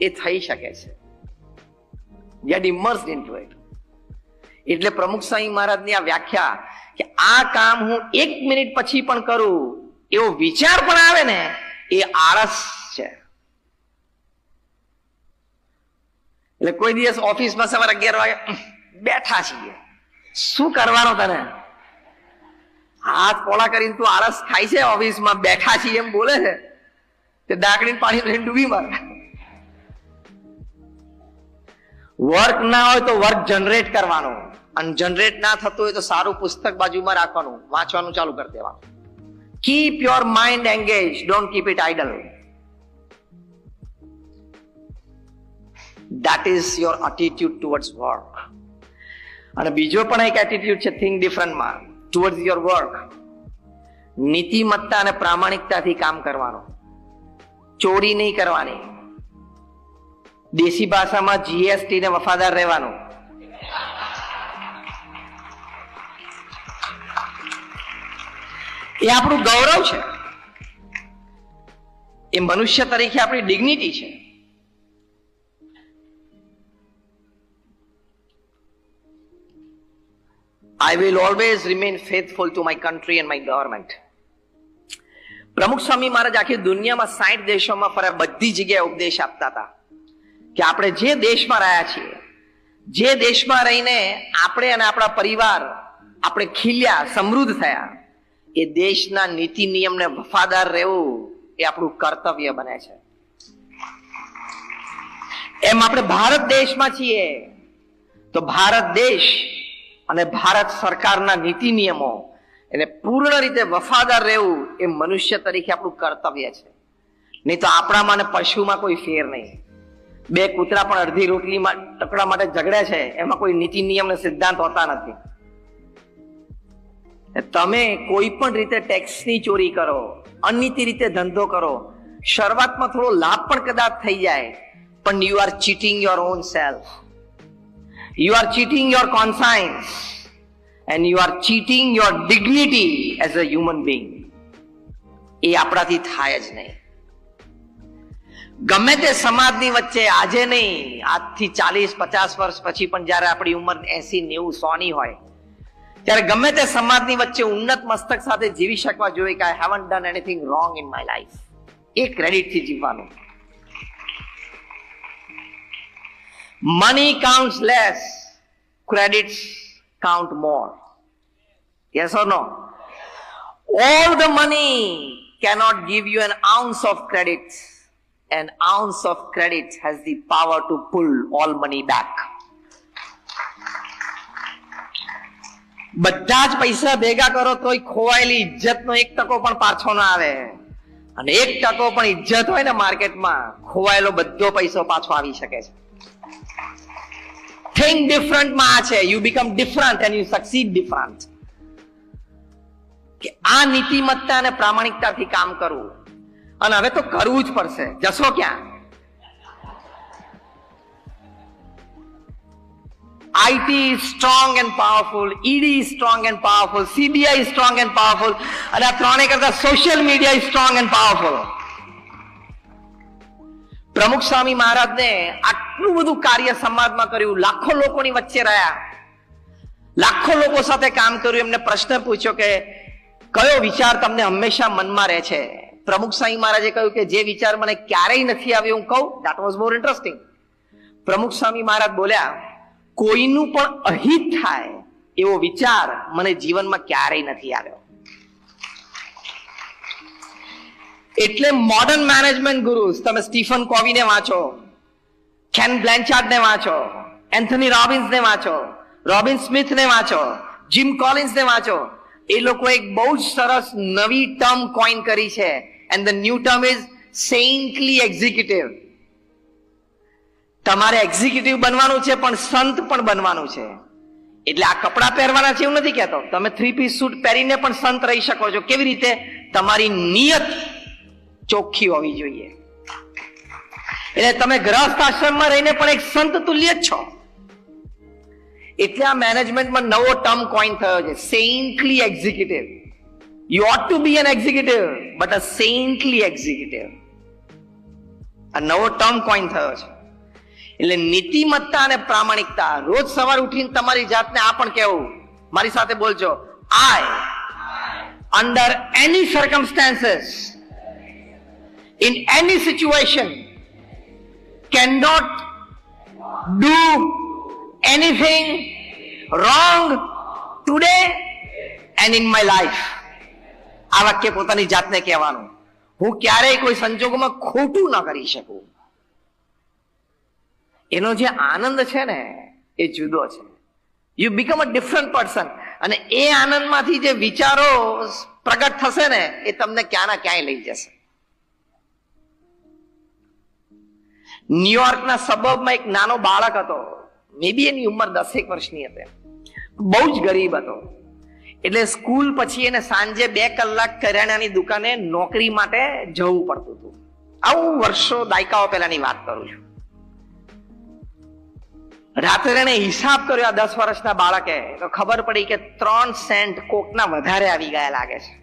એ થઈ શકે છે. Get immersed into it. એટલે પ્રમુખ સ્વામી મહારાજની આ વ્યાખ્યા કે આ કામ હું 1 મિનિટ પછી પણ કરું એવો વિચાર પણ આવે ને, એ આળસ છે. એટલે કોઈ દિવસ ઓફિસમાં સવારે 11 વાગે બેઠા છીએ, શું કરવાનો તને? હાથ પોળા કરીને તું આળસ ખાય છે, ઓફિસમાં બેઠા છીએ એમ બોલે છે, તે ડાકડીને પાણી લઈને ડૂબી મારે. વર્ક ના હોય તો વર્ક જનરેટ કરવાનું, અને જનરેટ ના થતું હોય તો સારું પુસ્તક બાજુમાં રાખવાનું, વાંચવાનું ચાલુ કરી દેવાનું. Keep your mind engage, don't keep it idle. That is your attitude towards work. અને બીજો પણ એક એટીટ્યુડ છે થિંક ડિફરન્ટ માં towards your work. નીતિમત્તા અને પ્રામાણિકતાથી કામ કરવાનું, ચોરી નહીં કરવાની. દેશી ભાષામાં જીએસટી ને વફાદાર રહેવાનું. એ આપણું ગૌરવ છે, એ મનુષ્ય તરીકે આપણી ડિગ્નિટી છે. I will always remain faithful to my country and my government. પ્રમુખ સ્વામી મહારાજ આખી દુનિયામાં 60 દેશોમાં ફર્યા, બધી જગ્યાએ ઉપદેશ આપતા હતા કે આપણે જે દેશમાં રહ્યા છીએ, જે દેશમાં રહીને આપણે અને આપણા પરિવાર આપણે ખીલ્યા, સમૃદ્ધ થયા, એ દેશના નીતિ નિયમને વફાદાર રહેવું એ આપણું કર્તવ્ય બને છે. એમ આપણે ભારત દેશમાં છીએ તો ભારત દેશ અને ભારત સરકારના નીતિ નિયમો એને પૂર્ણ રીતે વફાદાર રહેવું એ મનુષ્ય તરીકે આપણું કર્તવ્ય છે. નહીં તો આપણામાં અને પશુમાં કોઈ ફેર નહીં. બે કૂતરા પણ અડધી રોટલી ટકડા માટે ઝઘડે છે, એમાં કોઈ નીતિ નિયમ ને સિદ્ધાંત હોતા નથી. તમે કોઈ પણ રીતે ટેક્સની ચોરી કરો, અનીતિ રીતે ધંધો કરો, શરૂઆતમાં થોડો લાભ પણ કદાચ થઈ જાય, પણ you are cheating your own self. You are cheating your conscience and you are cheating your dignity as a human being. એ આપણાથી થાય જ નહીં. ગમે તે સમાજની વચ્ચે આજે નહીં, આજથી 40-50 વર્ષ પછી પણ જયારે આપણી ઉંમર 80-90-100 ની હોય, ત્યારે ગમે તે સમાજની વચ્ચે ઉન્નત મસ્તક સાથે જીવી શકવા જોઈએ કે I haven't done anything wrong in my life. એ ક્રેડિટથી જીવવાનું. Money counts less, credits count more. Yes or no? All the money cannot give you an ounce of credit. An ounce of credit has the power to pull all money back. બધા જ પૈસા ભેગા કરો તોય ખોવાયેલી ઇજ્જતનો 1% પણ પાછો ના આવે, અને 1% પણ ઇજ્જત હોય ને માર્કેટમાં, ખોવાયેલો બધો પૈસો પાછો આવી શકે છે. Think different માં આ છે, you become different and you succeed different. કે આ નીતિમત્તા અને પ્રામાણિકતાથી કામ કરવું, અને હવે તો કરવું જ પડશે, જશો ક્યાં? IT is strong and powerful, ED is strong and powerful, CBI is strong and powerful, અને આ ત્રણે કરતા social media is strong and powerful. પ્રમુખ સ્વામી મહારાજને આટલું બધું કાર્ય સમાજમાં કર્યું, લાખો લોકોની વચ્ચે રહ્યા, લાખો લોકો સાથે કામ કર્યું. એમને પ્રશ્ન પૂછ્યો કે કયો વિચાર તમને હંમેશા મનમાં રહે છે? પ્રમુખ સ્વામી મહારાજે કહ્યું કે જે વિચાર મને ક્યારેય નથી આવ્યો હું કહું. That was more interesting. પ્રમુખ સ્વામી મહારાજ બોલ્યા, કોઈનું પણ અહિત થાય એવો વિચાર મને જીવનમાં ક્યારેય નથી આવ્યો. એટલે મોડર્ન મેનેજમેન્ટ ગુરુસ, તમે સ્ટીફન કોવીને વાંચો, કેન બ્લેન્ચાર્ડને વાંચો, એન્થની રોબિન્સને વાંચો, રોબિન સ્મિથને વાંચો, જીમ કોલિન્સને વાંચો. એ લોકો એક બહુ જ સરસ નવી ટર્મ કોઈન કરી છે, and the new term is saintly executive. તમારે એક્ઝિક્યુટિવ બનવાનું છે, પણ સંત પણ બનવાનું છે. એટલે આ કપડાં પહેરવાના છે એવું નથી કહેતો, તમે 3-piece સૂટ પહેરીને પણ સંત રહી શકો છો. કેવી રીતે? તમારી નિયત ચોખ્ખી હોવી જોઈએ. એટલે તમે ગ્રહસ્થ આશ્રમમાં રહીને પણ એક સંત તુલ્ય જ છો. એટલે આ મેનેજમેન્ટમાં નવો ટર્મ કોઈન થયો છે, saintly executive. You ought to be an executive but a saintly executive. આ નવો ટર્મ કોઈન થયો છે. એટલે નીતિમત્તા અને પ્રામાણિકતા, રોજ સવાર ઉઠીને તમારી જાતને આ પણ કહેવું, મારી સાથે બોલજો, આઈ under any circumstances, in any situation, cannot do anything wrong today and in my life. આ વાક્ય પોતાની જાતને કહેવાનું, હું ક્યારેય કોઈ સંજોગોમાં ખોટું ન કરી શકું. એનો જે આનંદ છે ને એ જુદો છે. You become a different person. અને એ આનંદમાંથી જે વિચારો પ્રગટ થશે ને એ તમને ક્યાંના ક્યાંય લઈ જશે. ન્યુયોર્કના સબર્બમાં એક નાનો બાળક હતો, મે બી એની ઉંમર 10 વર્ષની હતી, બહુ જ ગરીબ હતો. એટલે સ્કૂલ પછી એને સાંજે 2 કલાક કરિયાણાની દુકાને નોકરી માટે જવું પડતું હતું. આવું વર્ષો દાયકાઓ પહેલાની વાત કરું છું. રાત્રે એને હિસાબ કર્યો આ 10 વર્ષના બાળકે, તો ખબર પડી કે 3 સેન્ટ કોકના વધારે આવી ગયા લાગે છે.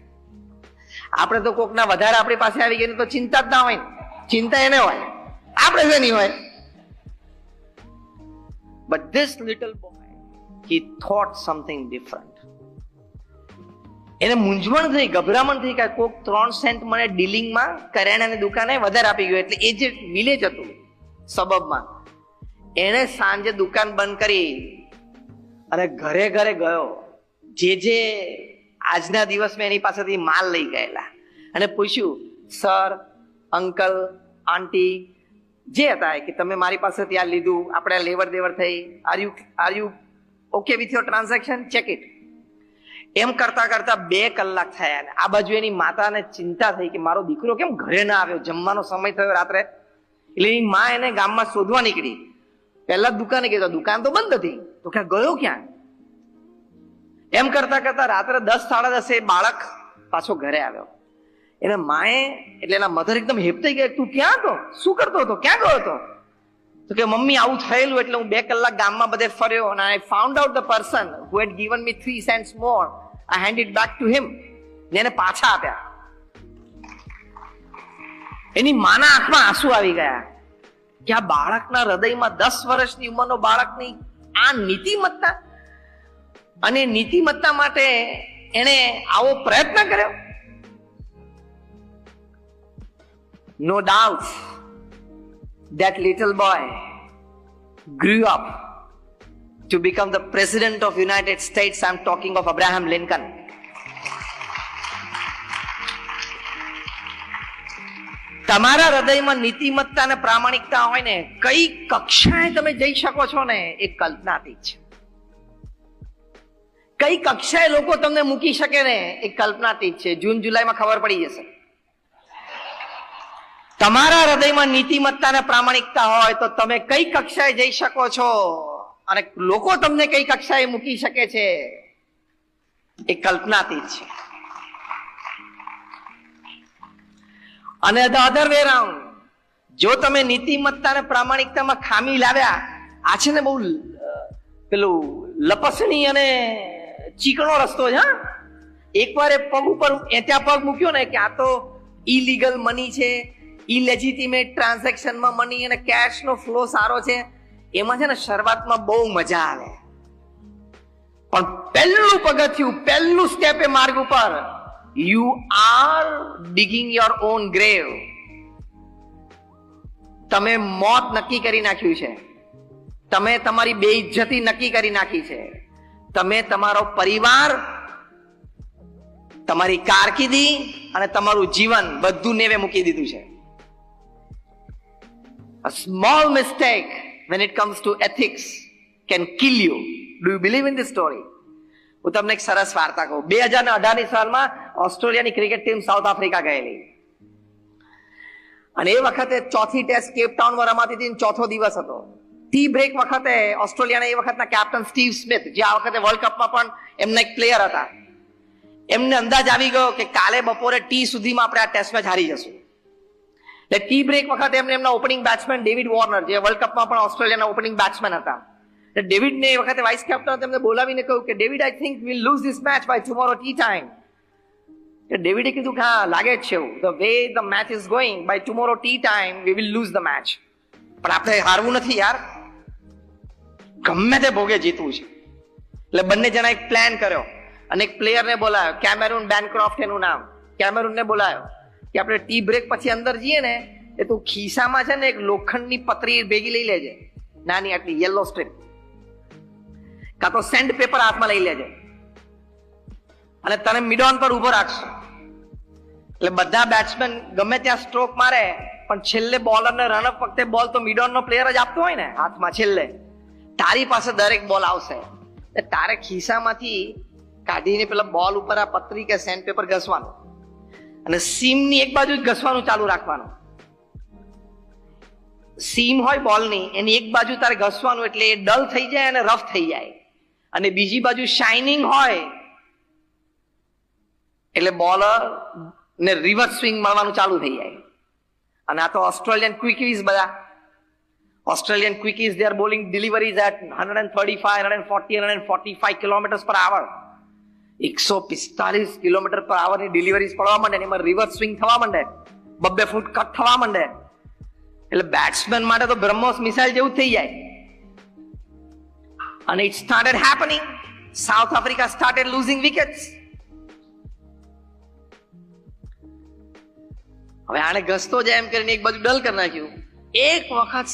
આપણે તો કોકના વધારે આપણી પાસે આવી ગયા તો ચિંતા જ ના હોય, ચિંતા એને હોય, આપણે શેની હોય. But this little boy, he thought something different. એને મૂંઝવણ થઈ, ગભરામણ થઈ કે કોક 3 સેન્ટ મને ડીલિંગમાં કરિયાણાની દુકાને વધારે આપી ગયો. એટલે એ જે વિલેજ હતું સબબમાં, એને સાંજે દુકાન બંધ કરી અને ઘરે ઘરે ગયો, જે આજના દિવસમાં એની પાસેથી માલ લઈ ગયેલા, અને પૂછ્યું, સર, અંકલ, આંટી જે હતા કે તમે મારી પાસેથી આ લીધું, આપણે લેવડ દેવડ થઈ, are you okay with your transaction, check it. એમ કરતા કરતા 2 કલાક થયા. આ બાજુ એની માતાને ચિંતા થઈ કે મારો દીકરો કેમ ઘરે ના આવ્યો, જમવાનો સમય થયો રાત્રે. એટલે એની મા એને ગામમાં શોધવા નીકળી. પહેલા દુકાને ગયો, દુકાન તો બંધ હતી, તો ક્યાં ગયો ક્યાં. એમ કરતા કરતા રાત્રે 10, 10:30 બાળક પાછો ઘરે આવ્યો. એને માએ, એટલે એના મધર એકદમ હેપતાઈ ગયા, તું ક્યાં હતો, શું કરતો હતો, ક્યાં ગયો હતો? તો કે મમ્મી આવું થયેલું, એટલે હું 2 કલાક ગામમાં બધે ફર્યો અને I found out the person who had given me 3 cents more. I handed it back to him. ને એને પાછા આપ્યા. એની માના આંખમાં આંસુ આવી ગયા કે આ બાળકના હૃદયમાં, 10 વર્ષની ઉંમરનો બાળકની આ નીતિમત્તા, અને નીતિમત્તા માટે એને આવો પ્રયત્ન કર્યો. No doubt that little boy grew up to become the president of United States. I'm talking of Abraham Lincoln. તમારા હૃદયમાં નીતિમત્તા અને પ્રામાણિકતા હોય ને, કઈ કક્ષાએ તમે જઈ શકો છો ને એ કલ્પનાતીત છે. કઈ કક્ષાએ લોકો તમને મૂકી શકે ને એ કલ્પનાતીત છે. જૂન જુલાઈમાં ખબર પડી જશે. તમારા હૃદયમાં નીતિમત્તા અને પ્રામાણિકતા હોય તો તમે કઈ કક્ષાએ જઈ શકો છો અને લોકો તમને કઈ કક્ષાએ મૂકી શકે છે એ કલ્પનાતીત છે. અને the other way round, જો તમે નીતિમત્તા અને પ્રામાણિકતામાં ખામી લાવ્યા, આ છે ને બહુ પેલું લપસણી અને ચીકણો રસ્તો છે. એકવાર એ પગ ઉપર ત્યાં પગ મૂક્યો ને કે આ તો ઇલીગલ મની છે, ઇલેજિટિમેટ ટ્રાન્ઝેક્શનમાં મની અને કેશનો ફ્લો સારો છે, એમાં છે ને શરૂઆતમાં બહુ મજા આવે, પણ પહેલું પગથિયું, પહેલું સ્ટેપ એ માર્ગ ઉપર, you are digging your own grave. તમે મોત નક્કી કરી નાખ્યું છે, તમે તમારી બેઇજ્જતી નક્કી કરી નાખી છે, તમે તમારો પરિવાર, તમારી કારકિર્દી અને તમારું જીવન બધું નેવે મૂકી દીધું છે. A small mistake when it comes to ethics can kill you. Do you believe in this story? હું તમને એક સરસ વાર્તા કહું. 2018ની સાલમાં ઓસ્ટ્રેલિયાની ક્રિકેટ ટીમ સાઉથ આફ્રિકા ગયેલી, અને એ વખતે ચોથી ટેસ્ટ કેપ ટાઉનમાં રમાતી હતી, ચોથો દિવસ હતો. ટી બ્રેક વખતે ઓસ્ટ્રેલિયાના એ વખતના કેપ્ટન સ્ટીવ સ્મિથ, જે આ વખતે વર્લ્ડ કપમાં પણ એમના એક પ્લેયર હતા, એમને અંદાજ આવી ગયો કે કાલે બપોરે ટી સુધીમાં આપણે આ ટેસ્ટ મેચ હારી જશું. એટલે ટી બ્રેક વખતે એમને એમના ઓપનિંગ બેટ્સમેન ડેવિડ વોર્નર, જે વર્લ્ડ કપમાં પણ ઓસ્ટ્રેલિયાના ઓપનિંગ બેટ્સમેન હતા, ડેવિડને એ વખતે વાઇસ કેપ્ટન તેમને બોલાવીને કહ્યું કે David, I think will lose this match by tomorrow tea time. કે ડેવિડે કીધું કે હા લાગે જ છે એવું, the way the match is going by tomorrow tea time we will lose the match. પણ આપણે હારવું નથી યાર, ગમે તે ભોગે જીતવું છે. એટલે બંને જણા એક પ્લાન કર્યો અને એક પ્લેયરને બોલાયો, કેમેરુન બેનક્રોફ્ટ એનું નામ. કેમેરુનને બોલાયો કે આપણે ટી બ્રેક પછી અંદર જઈએ ને એ તું ખિસ્સામાં છે ને એક લોખંડની પતરી ભેગી લઈ લેજે, નાની આટલી યલો સ્ટ્રીપ, કાં તો સેન્ડ પેપર હાથમાં લઈ લેજે અને તને મિડઓન પર ઉભો રાખશે. એટલે બધા બેટ્સમેન ગમે ત્યાં સ્ટ્રોક મારે પણ છેલ્લે બોલરને રનઅપ વખતે બોલ તો મિડઓન નો પ્લેયર જ આપતો હોય ને હાથમાં. છેલ્લે તારી પાસે દરેક બોલ આવશે, તારે ખિસ્સામાંથી કાઢીને પેલા બોલ ઉપર આ પતરી કે સેન્ડ પેપર ઘસવાનું અને સીમની એક બાજુ ઘસવાનું ચાલુ રાખવાનું. સીમ હોય બોલની એની એક બાજુ તારે ઘસવાનું એટલે એ ડલ થઈ જાય અને રફ થઈ જાય, અને બીજી બાજુ શાઇનિંગ હોય એટલે બોલર ને રિવર્સ સ્વિંગ મળવાનું ચાલુ થઈ જાય. અને આ તો ઓસ્ટ્રેલિયન ક્વિકીઝ, બધા Australian quickies they are bowling deliveries at 135, 140, 145 kilometre per hour. 145 kilometre પર આવરની ડિલિવરીઝ પડવા માંડે, એમાં રિવર્સ સ્વિંગ થવા માંડે, 2 ફૂટ કટ થવા માંડે, એટલે બેટ્સમેન માટે તો બ્રહ્મોસ મિસાઇલ જેવું થઈ જાય. અને it started happening. South Africa started losing wickets. હવે આને ઘસતો જાય એમ કરીને એક બાજુ ડલ કરી નાખ્યું. એક વખત